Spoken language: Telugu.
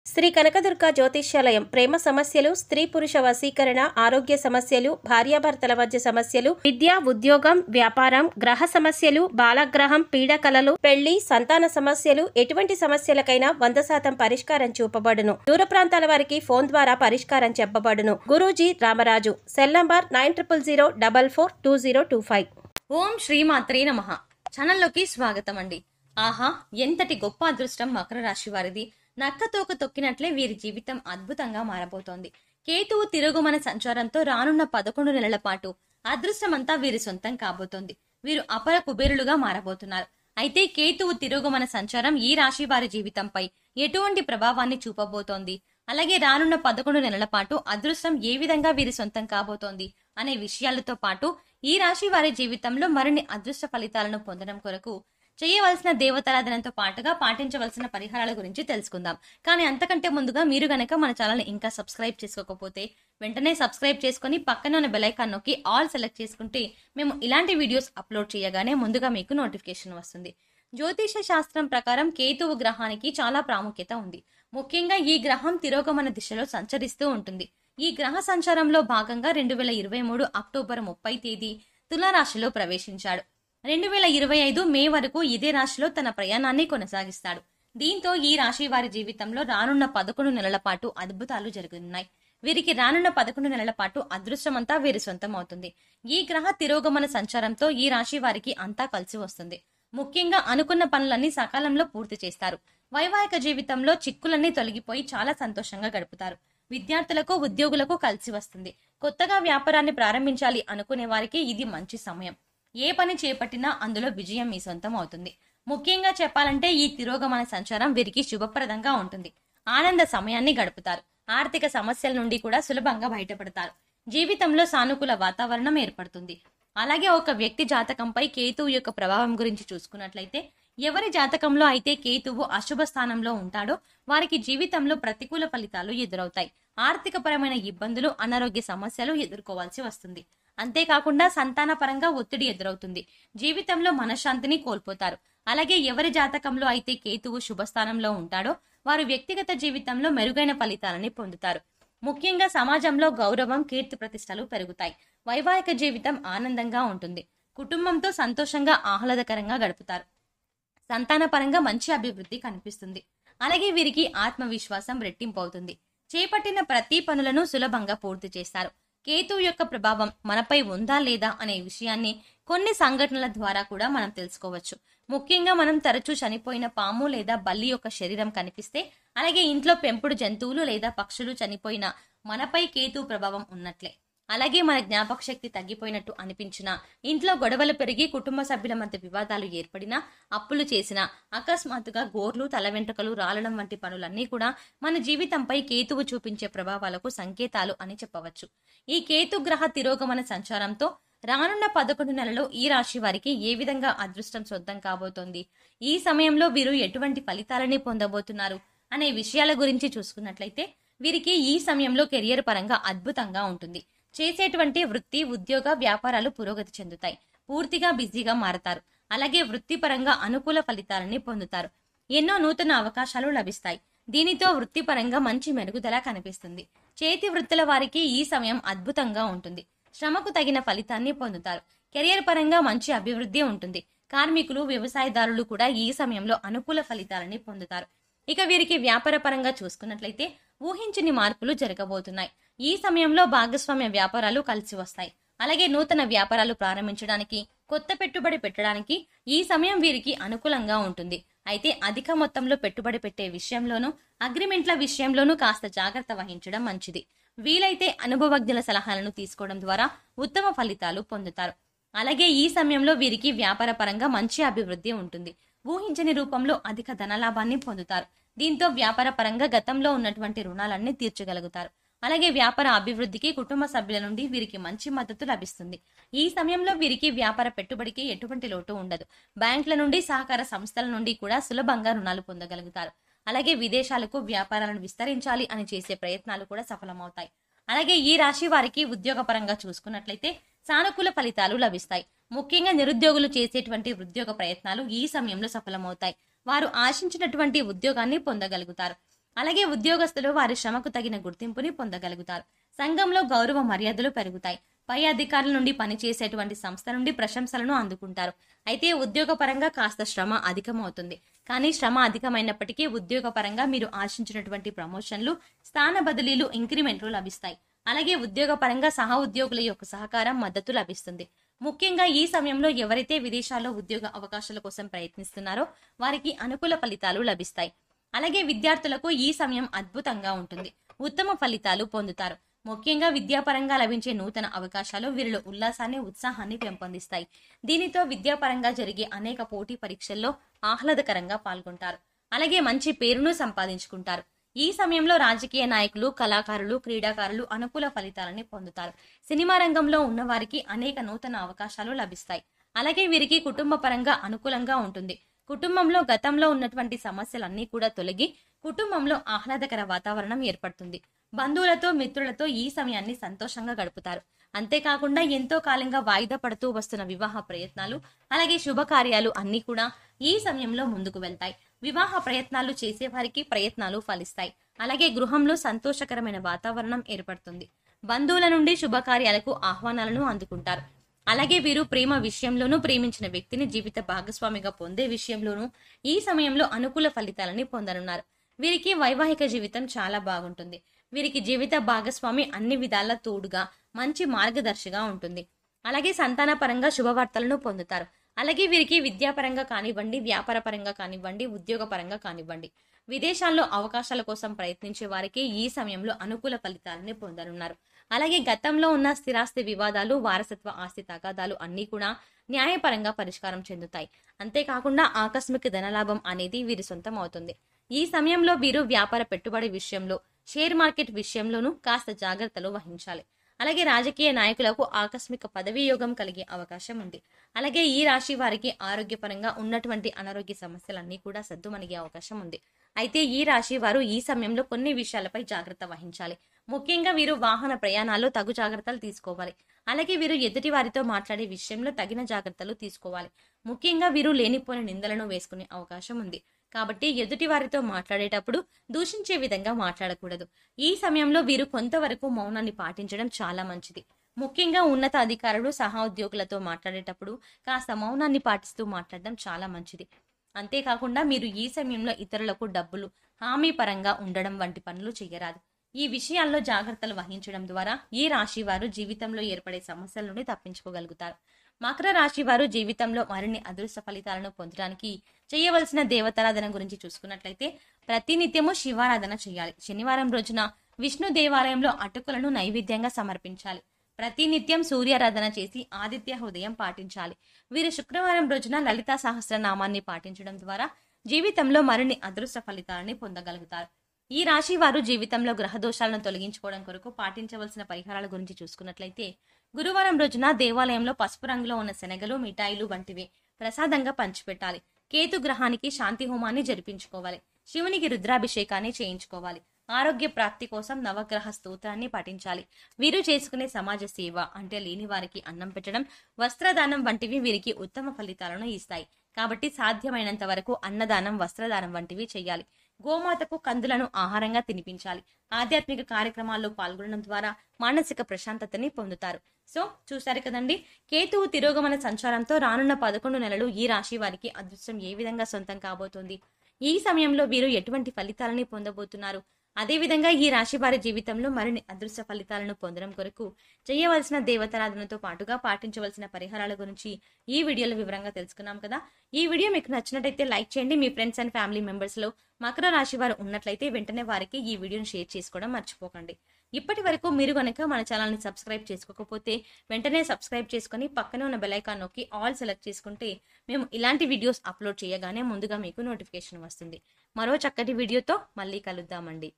శ్రీ కనకదుర్గ జ్యోతిష్యాలయం ప్రేమ సమస్యలు, స్త్రీ పురుష వశీకరణ, ఆరోగ్య సమస్యలు, భార్యాభర్తల మధ్య సమస్యలు, విద్య, ఉద్యోగం, వ్యాపారం, గ్రహ సమస్యలు, బాలగ్రహం, పీడకలలు, పెళ్లి, సంతాన సమస్యలు, ఎటువంటి సమస్యలకైనా 100% పరిష్కారం చూపబడును. దూర ప్రాంతాల వారికి ఫోన్ ద్వారా పరిష్కారం చెప్పబడును. గురూజీ రామరాజు. Cell number 9000442025. ఓం శ్రీమాత్రే నమః. ఛానల్లోకి స్వాగతం అండి. ఆహా, ఎంతటి గొప్ప అదృష్టం మకర రాశి వారిది. నక్కతోక తొక్కినట్లే వీరి జీవితం అద్భుతంగా మారబోతోంది. కేతువు తిరుగుమన సంచారంతో రానున్న 11 నెలల పాటు అదృష్టమంతా వీరి సొంతం కాబోతోంది. వీరు అపర కుబేరులుగా మారబోతున్నారు. అయితే కేతువు తిరుగుమన సంచారం ఈ రాశి వారి జీవితంపై ఎటువంటి ప్రభావాన్ని చూపబోతోంది, అలాగే రానున్న 11 నెలల పాటు అదృష్టం ఏ విధంగా వీరి సొంతం కాబోతోంది అనే విషయాలతో పాటు ఈ రాశి వారి జీవితంలో మరిన్ని అదృష్ట ఫలితాలను పొందడం కొరకు చేయవలసిన దేవతారాధనతో పాటుగా పాటించవలసిన పరిహారాల గురించి తెలుసుకుందాం. కానీ అంతకంటే ముందుగా మీరు గనక మన ఛానల్ ఇంకా సబ్స్క్రైబ్ చేసుకోకపోతే వెంటనే సబ్స్క్రైబ్ చేసుకుని పక్కన ఉన్న బెల్ ఐకాన్ నొక్కి ఆల్ సెలెక్ట్ చేసుకుంటే మేము ఇలాంటి వీడియోస్ అప్లోడ్ చేయగానే ముందుగా మీకు నోటిఫికేషన్ వస్తుంది. జ్యోతిష శాస్త్రం ప్రకారం కేతువు గ్రహానికి చాలా ప్రాముఖ్యత ఉంది. ముఖ్యంగా ఈ గ్రహం తిరోగమన దిశలో సంచరిస్తూ ఉంటుంది. ఈ గ్రహ సంచారంలో భాగంగా 2023 అక్టోబర్ 30 తేదీ తులారాశిలో ప్రవేశించాడు. 2025 మే వరకు ఇదే రాశిలో తన ప్రయాణాన్ని కొనసాగిస్తాడు. దీంతో ఈ రాశి వారి జీవితంలో రానున్న 11 నెలల పాటు అద్భుతాలు జరుగుతున్నాయి. వీరికి రానున్న 11 నెలల పాటు అదృష్టమంతా వీరి సొంతం అవుతుంది. ఈ గ్రహ తిరోగమన సంచారంతో ఈ రాశి వారికి అంతా కలిసి వస్తుంది. ముఖ్యంగా అనుకున్న పనులన్నీ సకాలంలో పూర్తి చేస్తారు. వైవాహిక జీవితంలో చిక్కులన్నీ తొలగిపోయి చాలా సంతోషంగా గడుపుతారు. విద్యార్థులకు, ఉద్యోగులకు కలిసి వస్తుంది. కొత్తగా వ్యాపారాన్ని ప్రారంభించాలి అనుకునే వారికి ఇది మంచి సమయం. ఏ పని చేపట్టినా అందులో విజయం మీ సొంతం అవుతుంది. ముఖ్యంగా చెప్పాలంటే ఈ తిరోగమన సంచారం వీరికి శుభప్రదంగా ఉంటుంది. ఆనంద సమయాన్ని గడుపుతారు. ఆర్థిక సమస్యల నుండి కూడా సులభంగా బయటపడతారు. జీవితంలో సానుకూల వాతావరణం ఏర్పడుతుంది. అలాగే ఒక వ్యక్తి జాతకంపై కేతువు యొక్క ప్రభావం గురించి చూసుకున్నట్లయితే, ఎవరి జాతకంలో అయితే కేతువు అశుభ స్థానంలో ఉంటాడో వారికి జీవితంలో ప్రతికూల ఫలితాలు ఎదురవుతాయి. ఆర్థిక పరమైన ఇబ్బందులు, అనారోగ్య సమస్యలు ఎదుర్కోవాల్సి వస్తుంది. అంతేకాకుండా సంతాన పరంగా ఒత్తిడి ఎదురవుతుంది. జీవితంలో మనశ్శాంతిని కోల్పోతారు. అలాగే ఎవరి జాతకంలో అయితే కేతువు శుభస్థానంలో ఉంటాడో వారు వ్యక్తిగత జీవితంలో మెరుగైన ఫలితాలని పొందుతారు. ముఖ్యంగా సమాజంలో గౌరవం, కీర్తి ప్రతిష్టలు పెరుగుతాయి. వైవాహిక జీవితం ఆనందంగా ఉంటుంది. కుటుంబంతో సంతోషంగా, ఆహ్లాదకరంగా గడుపుతారు. సంతాన పరంగా మంచి అభివృద్ధి కనిపిస్తుంది. అలాగే వీరికి ఆత్మవిశ్వాసం రెట్టింపు అవుతుంది. చేపట్టిన ప్రతి పనులను సులభంగా పూర్తి చేస్తారు. కేతువు యొక్క ప్రభావం మనపై ఉందా లేదా అనే విషయాన్ని కొన్ని సంఘటనల ద్వారా కూడా మనం తెలుసుకోవచ్చు. ముఖ్యంగా మనం తరచూ చనిపోయిన పాము లేదా బల్లి యొక్క శరీరం కనిపిస్తే, అలాగే ఇంట్లో పెంపుడు జంతువులు లేదా పక్షులు చనిపోయిన మనపై కేతువు ప్రభావం ఉన్నట్లే. అలాగే మన జ్ఞాపక శక్తి తగ్గిపోయినట్టు అనిపించినా, ఇంట్లో గొడవలు పెరిగి కుటుంబ సభ్యుల మధ్య వివాదాలు ఏర్పడినా, అప్పులు చేసినా, అకస్మాత్తుగా గోర్లు, తల వెంట్రుకలు రాలడం వంటి పనులన్నీ కూడా మన జీవితంపై కేతువు చూపించే ప్రభావాలకు సంకేతాలు అని చెప్పవచ్చు. ఈ కేతు గ్రహ తిరోగమన సంచారంతో రానున్న 11 నెలలో ఈ రాశి వారికి ఏ విధంగా అదృష్టం సొంతం కాబోతోంది, ఈ సమయంలో వీరు ఎటువంటి ఫలితాలని పొందబోతున్నారు అనే విషయాల గురించి చూసుకున్నట్లయితే, వీరికి ఈ సమయంలో కెరియర్ పరంగా అద్భుతంగా ఉంటుంది. చేసేటువంటి వృత్తి, ఉద్యోగ, వ్యాపారాలు పురోగతి చెందుతాయి. పూర్తిగా బిజీగా మారతారు. అలాగే వృత్తిపరంగా అనుకూల ఫలితాలని పొందుతారు. ఎన్నో నూతన అవకాశాలు లభిస్తాయి. దీనితో వృత్తిపరంగా మంచి మెరుగుదల కనిపిస్తుంది. చేతి వృత్తుల వారికి ఈ సమయం అద్భుతంగా ఉంటుంది. శ్రమకు తగిన ఫలితాన్ని పొందుతారు. కెరియర్ పరంగా మంచి అభివృద్ధి ఉంటుంది. కార్మికులు, వ్యవసాయదారులు కూడా ఈ సమయంలో అనుకూల ఫలితాలని పొందుతారు. ఇక వీరికి వ్యాపార పరంగా చూసుకున్నట్లయితే ఊహించని మార్పులు జరగబోతున్నాయి. ఈ సమయంలో భాగస్వామ్య వ్యాపారాలు కలిసి వస్తాయి. అలాగే నూతన వ్యాపారాలు ప్రారంభించడానికి, కొత్త పెట్టుబడి పెట్టడానికి ఈ సమయం వీరికి అనుకూలంగా ఉంటుంది. అయితే అధిక మొత్తంలో పెట్టుబడి పెట్టే విషయంలోనూ, అగ్రిమెంట్ల విషయంలోనూ కాస్త జాగ్రత్త వహించడం మంచిది. వీలైతే అనుభవజ్ఞుల సలహాలను తీసుకోవడం ద్వారా ఉత్తమ ఫలితాలు పొందుతారు. అలాగే ఈ సమయంలో వీరికి వ్యాపార పరంగా మంచి అభివృద్ధి ఉంటుంది. ఊహించని రూపంలో అధిక ధనలాభాన్ని పొందుతారు. దీంతో వ్యాపార పరంగా గతంలో ఉన్నటువంటి రుణాలన్నీ తీర్చగలుగుతారు. అలాగే వ్యాపార అభివృద్ధికి కుటుంబ సభ్యుల నుండి వీరికి మంచి మద్దతు లభిస్తుంది. ఈ సమయంలో వీరికి వ్యాపార పెట్టుబడికి ఎటువంటి లోటు ఉండదు. బ్యాంకుల నుండి, సహకార సంస్థల నుండి కూడా సులభంగా రుణాలు పొందగలుగుతారు. అలాగే విదేశాలకు వ్యాపారాలను విస్తరించాలి అని చేసే ప్రయత్నాలు కూడా సఫలమవుతాయి. అలాగే ఈ రాశి వారికి ఉద్యోగ పరంగా చూసుకున్నట్లయితే సానుకూల ఫలితాలు లభిస్తాయి. ముఖ్యంగా నిరుద్యోగులు చేసేటువంటి ఉద్యోగ ప్రయత్నాలు ఈ సమయంలో సఫలమవుతాయి. వారు ఆశించినటువంటి ఉద్యోగాన్ని పొందగలుగుతారు. అలాగే ఉద్యోగస్తులు వారి శ్రమకు తగిన గుర్తింపుని పొందగలుగుతారు. సంఘంలో గౌరవ మర్యాదలు పెరుగుతాయి. పై అధికారుల నుండి పనిచేసేటువంటి సంస్థ నుండి ప్రశంసలను అందుకుంటారు. అయితే ఉద్యోగపరంగా కాస్త శ్రమ అధికమవుతుంది. కానీ శ్రమ అధికమైనప్పటికీ ఉద్యోగపరంగా మీరు ఆశించినటువంటి ప్రమోషన్లు, స్థాన బదిలీలు, ఇంక్రిమెంట్లు లభిస్తాయి. అలాగే ఉద్యోగపరంగా సహ ఉద్యోగుల యొక్క సహకారం, మద్దతు లభిస్తుంది. ముఖ్యంగా ఈ సమయంలో ఎవరైతే విదేశాల్లో ఉద్యోగ అవకాశాల కోసం ప్రయత్నిస్తున్నారో వారికి అనుకూల ఫలితాలు లభిస్తాయి. అలాగే విద్యార్థులకు ఈ సమయం అద్భుతంగా ఉంటుంది. ఉత్తమ ఫలితాలు పొందుతారు. ముఖ్యంగా విద్యాపరంగా లభించే నూతన అవకాశాలు వీరిలో ఉల్లాసాన్ని, ఉత్సాహాన్ని పెంపొందిస్తాయి. దీనితో విద్యాపరంగా జరిగే అనేక పోటీ పరీక్షల్లో ఆహ్లాదకరంగా పాల్గొంటారు. అలాగే మంచి పేరును సంపాదించుకుంటారు. ఈ సమయంలో రాజకీయ నాయకులు, కళాకారులు, క్రీడాకారులు అనుకూల ఫలితాలని పొందుతారు. సినిమా రంగంలో ఉన్నవారికి అనేక నూతన అవకాశాలు లభిస్తాయి. అలాగే వీరికి కుటుంబ పరంగా అనుకూలంగా ఉంటుంది. కుటుంబంలో గతంలో ఉన్నటువంటి సమస్యలన్నీ కూడా తొలగి కుటుంబంలో ఆహ్లాదకర వాతావరణం ఏర్పడుతుంది. బంధువులతో, మిత్రులతో ఈ సమయాన్ని సంతోషంగా గడుపుతారు. అంతేకాకుండా ఎంతో కాలంగా వాయిదా పడుతూ వస్తున్న వివాహ ప్రయత్నాలు, అలాగే శుభకార్యాలు అన్నీ కూడా ఈ సమయంలో ముందుకు వెళ్తాయి. వివాహ ప్రయత్నాలు చేసేవారికి ప్రయత్నాలు ఫలిస్తాయి. అలాగే గృహంలో సంతోషకరమైన వాతావరణం ఏర్పడుతుంది. బంధువుల నుండి శుభకార్యాలకు ఆహ్వానాలను అందుకుంటారు. అలాగే వీరు ప్రేమ విషయంలోనూ, ప్రేమించిన వ్యక్తిని జీవిత భాగస్వామిగా పొందే విషయంలోనూ ఈ సమయంలో అనుకూల ఫలితాలని పొందనున్నారు. వీరికి వైవాహిక జీవితం చాలా బాగుంటుంది. వీరికి జీవిత భాగస్వామి అన్ని విధాల తోడుగా, మంచి మార్గదర్శిగా ఉంటుంది. అలాగే సంతాన పరంగా శుభవార్తలను పొందుతారు. అలాగే వీరికి విద్యాపరంగా కానివ్వండి, వ్యాపార పరంగా కానివ్వండి, ఉద్యోగ పరంగా కానివ్వండి, విదేశాల్లో అవకాశాల కోసం ప్రయత్నించే వారికి ఈ సమయంలో అనుకూల ఫలితాలని పొందనున్నారు. అలాగే గతంలో ఉన్న స్థిరాస్తి వివాదాలు, వారసత్వ ఆస్తి తగాదాలు అన్నీ కూడా న్యాయపరంగా పరిష్కారం చెందుతాయి. అంతేకాకుండా ఆకస్మిక ధనలాభం అనేది వీరి సొంతం అవుతుంది. ఈ సమయంలో వీరు వ్యాపార పెట్టుబడి విషయంలో, షేర్ మార్కెట్ విషయంలోనూ కాస్త జాగ్రత్తలు వహించాలి. అలాగే రాజకీయ నాయకులకు ఆకస్మిక పదవీ యోగం కలిగే అవకాశం ఉంది. అలాగే ఈ రాశి వారికి ఆరోగ్యపరంగా ఉన్నటువంటి అనారోగ్య సమస్యలన్నీ కూడా సద్దుమణిగే అవకాశం ఉంది. అయితే ఈ రాశి వారు ఈ సమయంలో కొన్ని విషయాలపై జాగ్రత్త వహించాలి. ముఖ్యంగా వీరు వాహన ప్రయాణాల్లో తగు జాగ్రత్తలు తీసుకోవాలి. అలాగే వీరు ఎదుటి వారితో మాట్లాడే విషయంలో తగిన జాగ్రత్తలు తీసుకోవాలి. ముఖ్యంగా వీరు లేనిపోని నిందలను వేసుకునే అవకాశం ఉంది. కాబట్టి ఎదుటి వారితో మాట్లాడేటప్పుడు దూషించే విధంగా మాట్లాడకూడదు. ఈ సమయంలో వీరు కొంతవరకు మౌనాన్ని పాటించడం చాలా మంచిది. ముఖ్యంగా ఉన్నత అధికారులు, సహా ఉద్యోగులతో మాట్లాడేటప్పుడు కాస్త మౌనాన్ని పాటిస్తూ మాట్లాడడం చాలా మంచిది. అంతేకాకుండా మీరు ఈ సమయంలో ఇతరులకు డబ్బులు హామీ పరంగా ఉండడం వంటి పనులు చేయరాదు. ఈ విషయాల్లో జాగ్రత్తలు వహించడం ద్వారా ఈ రాశి వారు జీవితంలో ఏర్పడే సమస్యల నుండి తప్పించుకోగలుగుతారు. మకర రాశి వారు జీవితంలో మరిన్ని అదృష్ట ఫలితాలను పొందడానికి చేయవలసిన దేవతారాధన గురించి చూసుకున్నట్లయితే ప్రతినిత్యము శివారాధన చేయాలి. శనివారం రోజున విష్ణు దేవాలయంలో అటుకులను నైవేద్యంగా సమర్పించాలి. ప్రతినిత్యం సూర్యారాధన చేసి ఆదిత్య హృదయం పాటించాలి. వీరు శుక్రవారం రోజున లలితా సహస్రనామాన్ని పాటించడం ద్వారా జీవితంలో మరిన్ని అదృష్ట ఫలితాలని పొందగలుగుతారు. ఈ రాశి వారు జీవితంలో గ్రహ దోషాలను తొలగించుకోవడం కొరకు పాటించవలసిన పరిహారాల గురించి చూసుకున్నట్లయితే గురువారం రోజున దేవాలయంలో పసుపు రంగులో ఉన్న శనగలు, మిఠాయిలు వంటివి ప్రసాదంగా పంచిపెట్టాలి. కేతు గ్రహానికి శాంతి హోమాన్ని జరిపించుకోవాలి. శివునికి రుద్రాభిషేకాన్ని చేయించుకోవాలి. ఆరోగ్య ప్రాప్తి కోసం నవగ్రహ స్తోత్రాన్ని పఠించాలి. వీరు చేసుకునే సమాజ సేవ అంటే లేని వారికి అన్నం పెట్టడం, వస్త్రదానం వంటివి వీరికి ఉత్తమ ఫలితాలను ఇస్తాయి. కాబట్టి సాధ్యమైనంత వరకు అన్నదానం, వస్త్రదానం వంటివి చేయాలి. గోమాతకు కందులను ఆహారంగా తినిపించాలి. ఆధ్యాత్మిక కార్యక్రమాల్లో పాల్గొనడం ద్వారా మానసిక ప్రశాంతతని పొందుతారు. సో చూశారు కదండి, కేతువు తిరోగమన సంచారంతో రానున్న 11 నెలలు ఈ రాశి వారికి అదృష్టం ఏ విధంగా సొంతం కాబోతోంది, ఈ సమయంలో వీరు ఎటువంటి ఫలితాలని పొందబోతున్నారు, అదేవిధంగా ఈ రాశి వారి జీవితంలో మరిన్ని అదృష్ట ఫలితాలను పొందడం కొరకు చేయవలసిన దేవతారాధనతో పాటుగా పాటించవలసిన పరిహారాల గురించి ఈ వీడియోలో వివరంగా తెలుసుకున్నాం కదా. ఈ వీడియో మీకు నచ్చినట్లయితే లైక్ చేయండి. మీ ఫ్రెండ్స్ అండ్ ఫ్యామిలీ మెంబర్స్ లో మకర రాశి వారు ఉన్నట్లయితే వెంటనే వారికి ఈ వీడియోని షేర్ చేసుకోవడం మర్చిపోకండి. ఇప్పటి వరకు మీరు గనక మన ఛానల్ ని సబ్స్క్రైబ్ చేసుకోకపోతే వెంటనే సబ్స్క్రైబ్ చేసుకుని పక్కనే ఉన్న బెల్ ఐకాన్ నొక్కి ఆల్ సెలెక్ట్ చేసుకుంటే మేము ఇలాంటి వీడియోస్ అప్లోడ్ చేయగానే ముందుగా మీకు నోటిఫికేషన్ వస్తుంది. మరో చక్కటి వీడియోతో మళ్ళీ కలుద్దామండి.